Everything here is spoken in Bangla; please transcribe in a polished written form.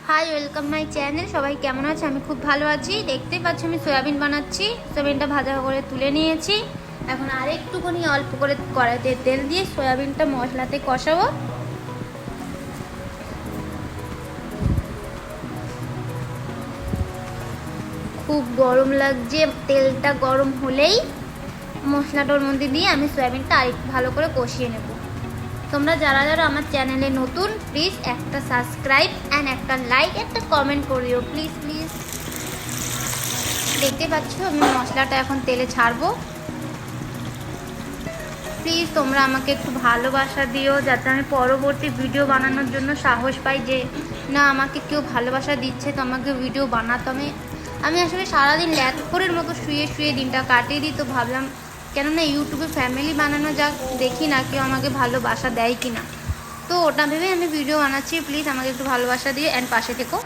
High, welcome my channel. সবাই কেমন আছে? আমি খুব ভালো আছি। দেখতেই পাচ্ছি আমি সয়াবিন বানাচ্ছি। সয়াবিনটা ভাজা করে তুলে নিয়েছি। এখন আরেকটুখানি অল্প করে কড়াইতে তেল দিয়ে সয়াবিনটা মশলাতে কষাবো। খুব গরম লাগছে, তেলটা গরম হলেই মশলাটার মধ্যে দিয়ে আমি সয়াবিনটা আরেকটু ভালো করে কষিয়ে নেব। তোমরা যারা যারা আমার চ্যানেলে নতুন, প্লিজ একটা সাবস্ক্রাইব অ্যান্ড একটা লাইক, একটা কমেন্ট করিও প্লিজ প্লিজ। দেখতে পাচ্ছ আমি মশলাটা এখন তেলে ছাড়বো। প্লিজ তোমরা আমাকে একটু ভালোবাসা দিও, যাতে আমি পরবর্তী ভিডিও বানানোর জন্য সাহস পাই যে না, আমাকে কেউ ভালোবাসা দিচ্ছে, তো আমাকে ভিডিও বানাতে হবে। আমি আসলে সারাদিন ল্যাথখোরের মতো শুয়ে শুয়ে দিনটা কাটিয়ে দিই, তো ভাবলাম কেননা ইউটিউবে ফ্যামিলি বানানো যাক, দেখি না কেউ আমাকে ভালোবাসা দেয় কি না। তো ওটা ভেবে আমি ভিডিও বানাচ্ছি। প্লিজ আমাকে একটু ভালোবাসা দিয়ে অ্যান্ড পাশে থেকো।